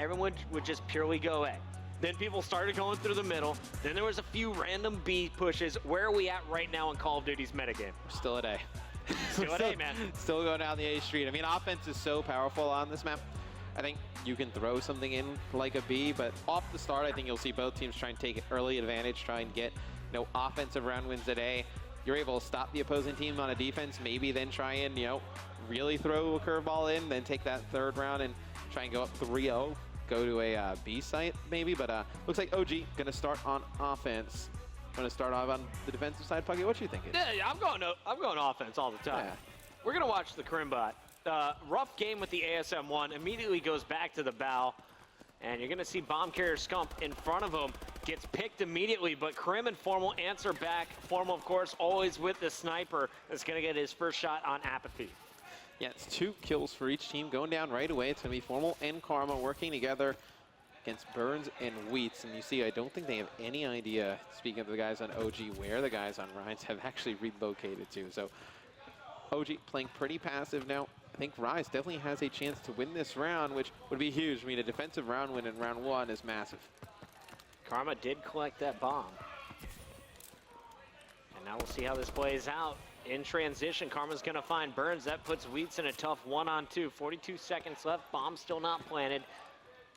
everyone would just purely go A. Then people started going through the middle. Then there was a few random B pushes. Where are we at right now in Call of Duty's metagame? We're still at A. Still at A, man. Still going down the A street. I mean, offense is so powerful on this map. I think you can throw something in like a B, but off the start, I think you'll see both teams try and take early advantage, try and get offensive round wins at A. You're able to stop the opposing team on a defense, maybe then try and, really throw a curveball in, then take that third round and try and go up 3-0. Go to a B site maybe, but looks like OG gonna start on offense. Gonna start off on the defensive side. Puggy, what you thinking? Yeah, I'm going offense all the time. Yeah. We're gonna watch the Crimbot. Rough game with the ASM-1. Immediately goes back to the bow, and you're gonna see bomb carrier Scump in front of him. Gets picked immediately, but Krim and Formal answer back. Formal, of course, always with the sniper. That's gonna get his first shot on Apathy. Yeah, it's 2 kills for each team going down right away. It's going to be Formal and Karma working together against Burns and Wheats. And you see, I don't think they have any idea, speaking of the guys on OG, where the guys on Rise have actually relocated to. So OG playing pretty passive now. I think Rise definitely has a chance to win this round, which would be huge. I mean, a defensive round win in round 1 is massive. Karma did collect that bomb. And now we'll see how this plays out. In transition, Karma's gonna find Burns. That puts Wheats in a tough 1-on-2. 42 seconds left, bomb still not planted.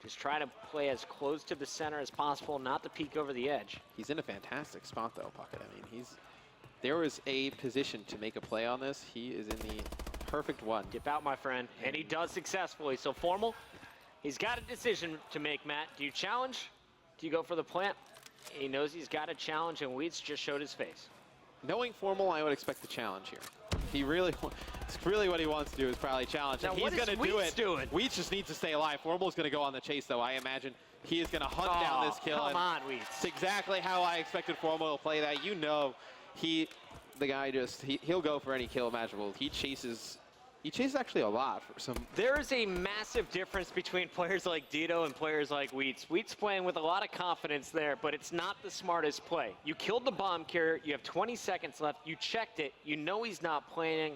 Just try to play as close to the center as possible, not to peek over the edge. He's in a fantastic spot though, Pocket. I mean, there was a position to make a play on this. He is in the perfect one. Dip out, my friend. And he does successfully. So Formal, he's got a decision to make, Matt. Do you challenge? Do you go for the plant? He knows he's got a challenge, and Wheats just showed his face. Knowing Formal, I would expect the challenge here. He really, it's really what he wants to do is probably challenge. Now, and he's going to do it. Doing? Wheats just needs to stay alive. Formal's going to go on the chase, though. I imagine he is going to hunt down this kill. Come on, Wheats. It's exactly how I expected Formal to play that. You know, the guy just, he'll go for any kill imaginable. He chases actually a lot for some. There is a massive difference between players like Dito and players like Wheats. Wheats playing with a lot of confidence there, but it's not the smartest play. You killed the bomb carrier, you have 20 seconds left, you checked it, you know he's not playing.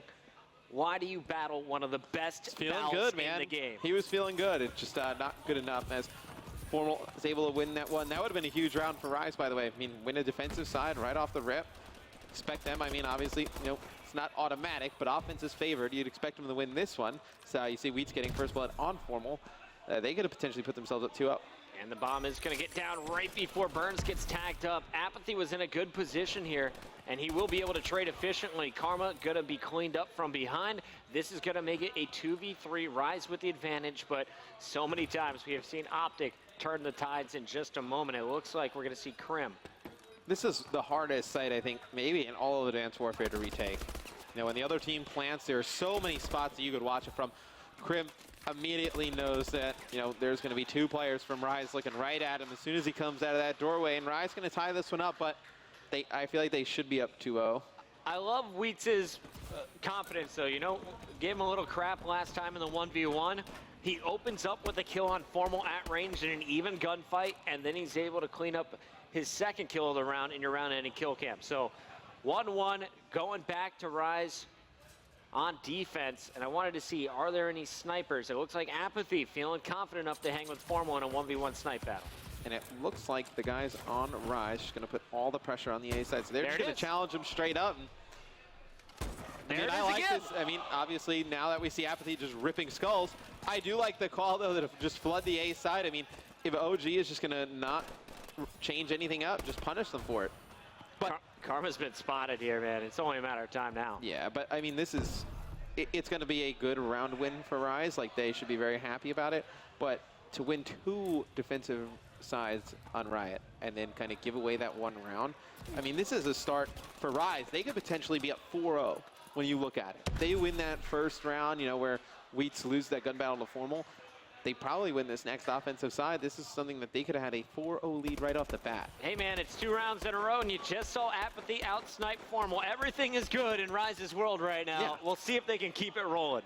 Why do you battle one of the best feeling good, man. in the game? He was feeling good. It's just not good enough as Formal is able to win that one. That would have been a huge round for Rise, by the way. I mean, win a defensive side right off the rip. Expect them, I mean, obviously, it's not automatic, but offense is favored. You'd expect them to win this one. So you see Wheats getting first blood on Formal. They could have potentially put themselves up 2-0. And the bomb is going to get down right before Burns gets tagged up. Apathy was in a good position here, and he will be able to trade efficiently. Karma going to be cleaned up from behind. This is going to make it a 2v3, Rise with the advantage, but so many times we have seen OpTic turn the tides in just a moment. It looks like we're going to see Krim. This is the hardest site, I think, maybe in all of Advanced Warfare to retake. When the other team plants, there are so many spots that you could watch it from. Krim immediately knows that, there's going to be 2 players from Rise looking right at him as soon as he comes out of that doorway, and Rise going to tie this one up, but I feel like they should be up 2-0. I love Wheats' confidence, though. Gave him a little crap last time in the 1v1. He opens up with a kill on Formal at range in an even gunfight, and then he's able to clean up his second kill of the round in your round-ending kill cam. So 1-1, going back to Rise on defense, and I wanted to see, are there any snipers? It looks like Apathy feeling confident enough to hang with Formal in a 1v1 snipe battle. And it looks like the guys on Rise just going to put all the pressure on the A side. So they're just going to challenge him straight up. I like this. I mean, obviously, now that we see Apathy just ripping skulls, I do like the call, though, that just flood the A side. I mean, if OG is just going to not change anything up, just punish them for it. But Karma's been spotted here, man. It's only a matter of time now. Yeah, but I mean, this is, it's going to be a good round win for Rise. Like, they should be very happy about it. But to win 2 defensive sides on Riot and then kind of give away that one round, I mean, this is a start for Rise. They could potentially be up 4-0 when you look at it. They win that first round, where Wheats lose that gun battle to Formal. They probably win this next offensive side. This is something that they could have had a 4-0 lead right off the bat. Hey, man, it's 2 rounds in a row, and you just saw Apathy out-snipe Formal. Everything is good in Rise's world right now. Yeah. We'll see if they can keep it rolling.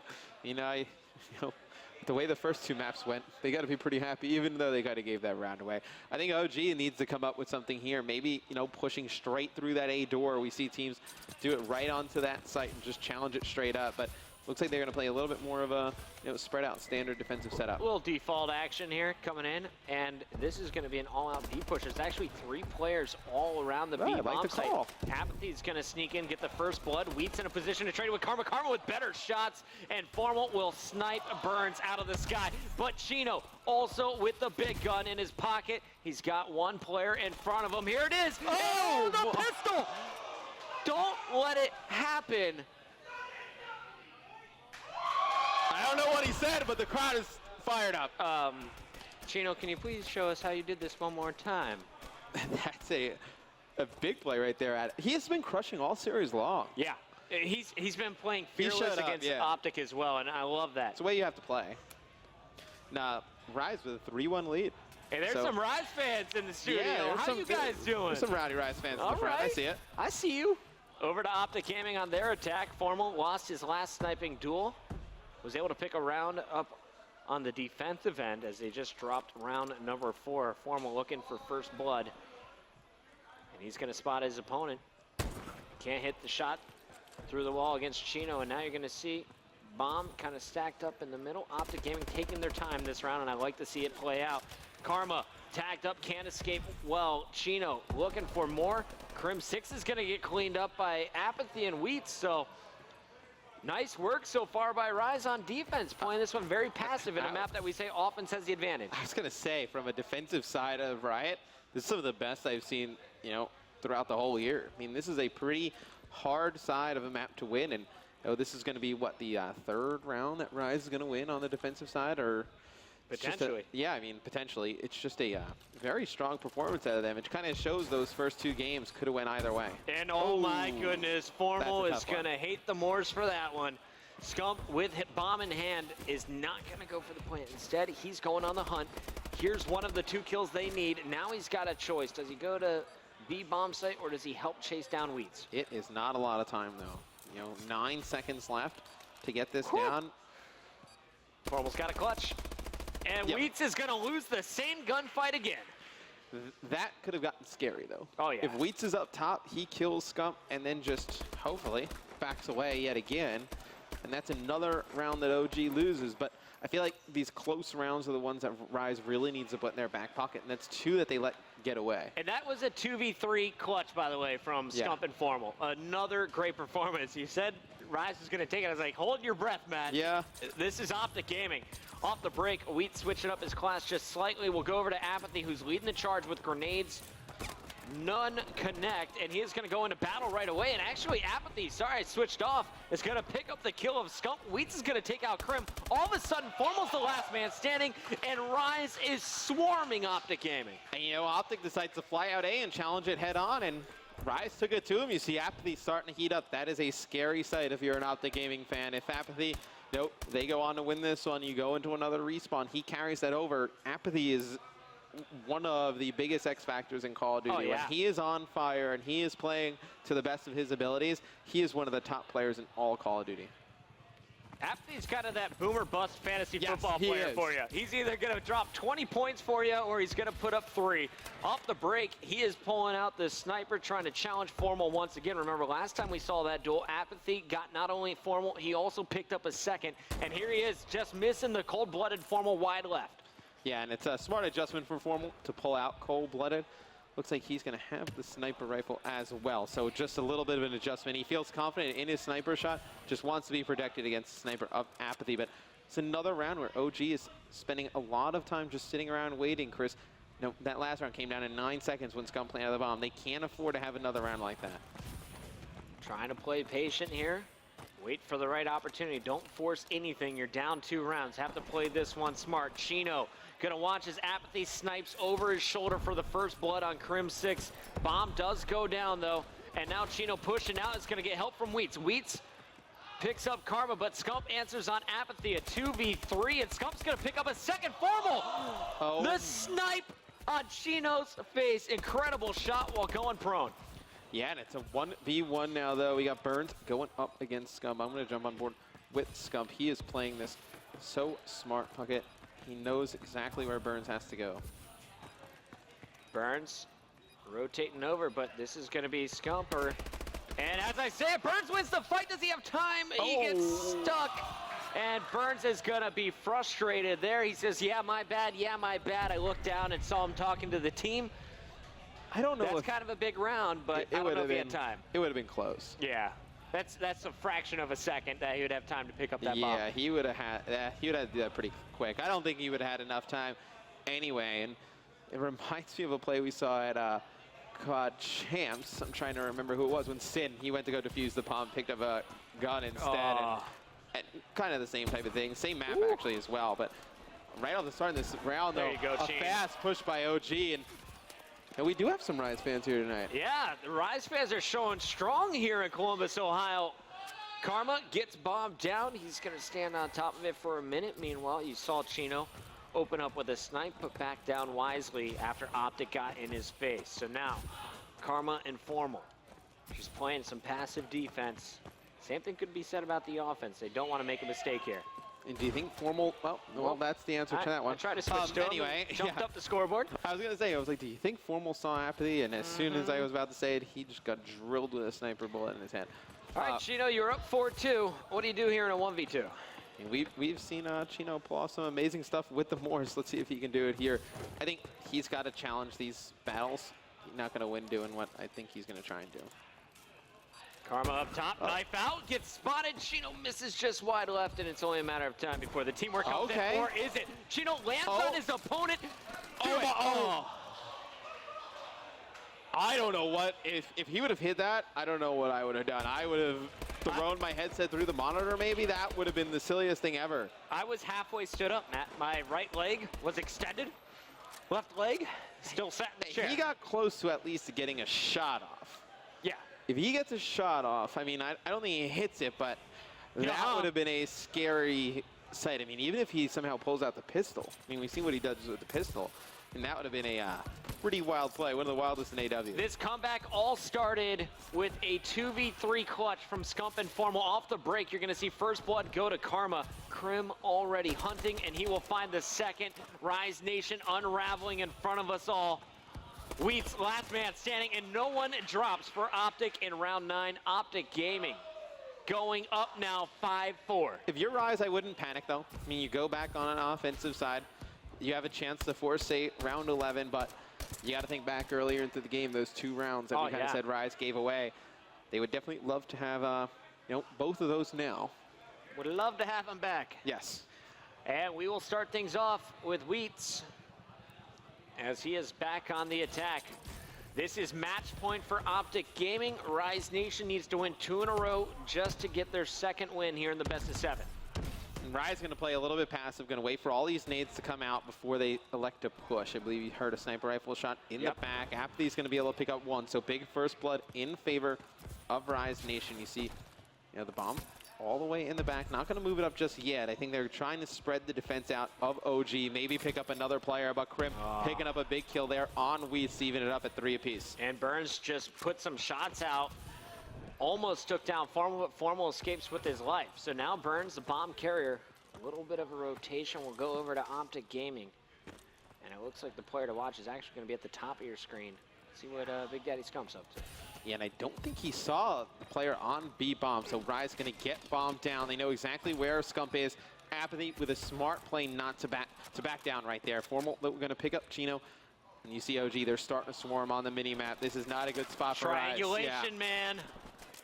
The way the first 2 maps went, they got to be pretty happy, even though they kind of gave that round away. I think OG needs to come up with something here. Maybe, pushing straight through that A door. We see teams do it right onto that site and just challenge it straight up. But Looks like they're going to play a little bit more of a spread out standard defensive setup. A little default action here coming in, and this is going to be an all-out B push. There's actually 3 players all around the B bomb site. Apathy's going to sneak in, get the first blood. Wheat's in a position to trade with Karma. Karma with better shots, and Formal will snipe Burns out of the sky. But Chino also with the big gun in his pocket. He's got 1 player in front of him. Here it is. Oh, the pistol! Don't let it happen. I don't know what he said, but the crowd is fired up. Chino, can you please show us how you did this one more time? That's a big play right there. He has been crushing all series long. Yeah, he's been playing fearless against OpTic as well, and I love that. It's the way you have to play. Now, Rise with a 3-1 lead. Hey, there's some Rise fans in the studio. Yeah, how you guys doing? There's some rowdy Rise fans in the front. I see it. I see you. Over to OpTic Gaming on their attack. Formal lost his last sniping duel. Was able to pick a round up on the defensive end as they just dropped round number 4. Formal looking for first blood. And he's going to spot his opponent. Can't hit the shot through the wall against Chino. And now you're going to see Bomb kind of stacked up in the middle. OpTic Gaming taking their time this round, and I like to see it play out. Karma tagged up, can't escape well. Chino looking for more. Crim 6 is going to get cleaned up by Apathy and Wheat, so nice work so far by Rise on defense, playing this one very passive in a map that we say offense has the advantage. I was going to say, from a defensive side of Riot, this is some of the best I've seen, throughout the whole year. I mean, this is a pretty hard side of a map to win, and this is going to be, what, the 3rd round that Rise is going to win on the defensive side, or? Potentially. Yeah, I mean, potentially. It's just a very strong performance out of them. It kind of shows those first 2 games could have went either way. And oh my goodness, Formal is going to hate the Moors for that one. Scump with bomb in hand is not going to go for the plant. Instead, he's going on the hunt. Here's one of the 2 kills they need. Now he's got a choice. Does he go to B bomb site or does he help chase down Wheats? It is not a lot of time, though. 9 seconds left to get this down. Formal's got a clutch. And Wheats is going to lose the same gunfight again. That could have gotten scary, though. Oh, yeah. If Wheats is up top, he kills Scump and then just, hopefully, backs away yet again. And that's another round that OG loses. But I feel like these close rounds are the ones that Rise really needs to put in their back pocket. And that's 2 that they let get away. And that was a 2v3 clutch, by the way, from Scump and Formal. Another great performance. You said Rise is going to take it. I was like, hold your breath, man. Yeah. This is OpTic Gaming. Off the break, Wheat switching up his class just slightly. We'll go over to Apathy, who's leading the charge with grenades. None connect, and he is going to go into battle right away. And actually, Apathy, sorry I switched off, is going to pick up the kill of Scump. Wheats is going to take out Crim. All of a sudden, Formal's the last man standing, and Rise is swarming OpTic Gaming. And OpTic decides to fly out A and challenge it head on, and Rise took it to him. You see Apathy starting to heat up. That is a scary sight if you're an OpTic Gaming fan. If Apathy, they go on to win this one, you go into another respawn, he carries that over. Apathy is one of the biggest X factors in Call of Duty. When he is on fire and he is playing to the best of his abilities, he is one of the top players in all Call of Duty. Apathy's kind of that boomer bust fantasy football player for you. He's either going to drop 20 points for you or he's going to put up 3. Off the break, he is pulling out the sniper, trying to challenge Formal once again. Remember, last time we saw that duel, Apathy got not only Formal, he also picked up a second. And here he is, just missing the cold-blooded Formal wide left. Yeah, and it's a smart adjustment for Formal to pull out cold-blooded. Looks like he's going to have the sniper rifle as well. So just a little bit of an adjustment. He feels confident in his sniper shot, just wants to be protected against the sniper of Apathy. But it's another round where OG is spending a lot of time just sitting around waiting, Chris. That last round came down in 9 seconds when Scump planted the bomb. They can't afford to have another round like that. Trying to play patient here. Wait for the right opportunity. Don't force anything. You're down 2 rounds. Have to play this one smart. Chino gonna watch as Apathy snipes over his shoulder for the first blood on Crim 6. Bomb does go down, though. And now Chino pushing out. Is gonna get help from Wheats. Wheats picks up Karma, but Scump answers on Apathy. A 2v3, and Scump's gonna pick up a second Formal. The snipe on Chino's face. Incredible shot while going prone. Yeah, and it's a 1v1 now, though. We got Burns going up against Scump. I'm going to jump on board with Scump. He is playing this so smart, Puckett. He knows exactly where Burns has to go. Burns rotating over, but this is going to be Scump or And as I say, Burns wins the fight. Does he have time? He gets stuck. And Burns is going to be frustrated there. He says, yeah, my bad. Yeah, my bad. I looked down and saw him talking to the team. I don't know. That's kind of a big round, but I don't know if he had time. It would have been close. Yeah. That's a fraction of a second that he would have time to pick up that bomb. Yeah, he would have had to do that pretty quick. I don't think he would have had enough time anyway. And it reminds me of a play we saw at COD Champs. I'm trying to remember who it was when Sin, he went to go defuse the bomb, picked up a gun instead. And kind of the same type of thing. Same map actually as well. But right on the start of this round, though, a fast push by OG. And we do have some Rise fans here tonight. Yeah, the Rise fans are showing strong here in Columbus, Ohio. Karma gets bombed down. He's going to stand on top of it for a minute. Meanwhile, you saw Chino open up with a snipe, but back down wisely after OpTic got in his face. So now, Karma and Formal. She's playing some passive defense. Same thing could be said about the offense. They don't want to make a mistake here. And do you think Formal, well, that's the answer to that one. I tried to switch to anyway, him, jumped up the scoreboard. I was going to say, I was like, do you think Formal saw after the, and as soon as I was about to say it, he just got drilled with a sniper bullet in his head. All right, Chino, you're up 4-2. What do you do here in a 1v2? We've seen Chino pull off some amazing stuff with the Morse. Let's see if he can do it here. I think he's got to challenge these battles. He's not going to win doing what I think he's going to try and do. Karma up top, knife out, gets spotted. Chino misses just wide left, and it's only a matter of time before the teamwork comes in. Or is it? Chino lands on his opponent. I don't know what, if he would have hit that, I don't know what I would have done. I would have thrown my headset through the monitor maybe. That would have been the silliest thing ever. I was halfway stood up, Matt. My right leg was extended. Left leg still sat in the chair. He got close to at least getting a shot off. Yeah. If he gets a shot off, I mean, I don't think he hits it, but that would have been a scary sight. I mean, even if he somehow pulls out the pistol. I mean, we've seen what he does with the pistol. And that would have been a pretty wild play, one of the wildest in AW. This comeback all started with a 2v3 clutch from Scump and Formal. Off the break, you're going to see First Blood go to Karma. Krim already hunting, and he will find the second. Rise Nation unraveling in front of us all. Wheat's last man standing, and no one drops for OpTic in round 9. OpTic Gaming going up now 5-4. If you're Rise, I wouldn't panic, though. I mean, you go back on an offensive side. You have a chance to force a round 11, but you got to think back earlier into the game, those 2 rounds that we kind of said Rise gave away. They would definitely love to have, both of those now. Would love to have them back. Yes. And we will start things off with Wheats as he is back on the attack. This is match point for OpTic Gaming. Rise Nation needs to win 2 in a row just to get their second win here in the best of 7. And Rise going to play a little bit passive, going to wait for all these nades to come out before they elect to push. I believe you heard a sniper rifle shot in the back. After he's going to be able to pick up 1. So big First Blood in favor of Rise Nation. You see, the bomb all the way in the back. Not going to move it up just yet. I think they're trying to spread the defense out of OG. Maybe pick up another player, but Krim picking up a big kill there on Wheats, even it up at 3 apiece. And Burns just put some shots out. Almost took down Formal, but Formal escapes with his life. So now Burns, the bomb carrier, a little bit of a rotation will go over to OpTic Gaming. And it looks like the player to watch is actually going to be at the top of your screen. See what Big Daddy Scump's up to. Yeah, and I don't think he saw the player on B bomb, so Rise going to get bombed down. They know exactly where Scump is. Apathy with a smart play not to back down right there. Formal, we're going to pick up Chino. And you see OG, they're starting to swarm on the mini-map. This is not a good spot for Rise. Triangulation, man.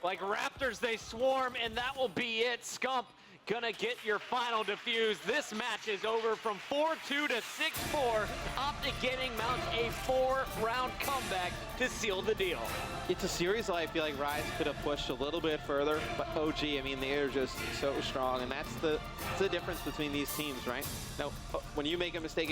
Like raptors, they swarm, and that will be it. Scump gonna get your final defuse. This match is over from 4-2 to 6-4. OpTic Gaming mounts a 4-round comeback to seal the deal. It's a series that I feel like Rise could have pushed a little bit further, but OG, I mean, they are just so strong, and that's the difference between these teams, right? Now, when you make a mistake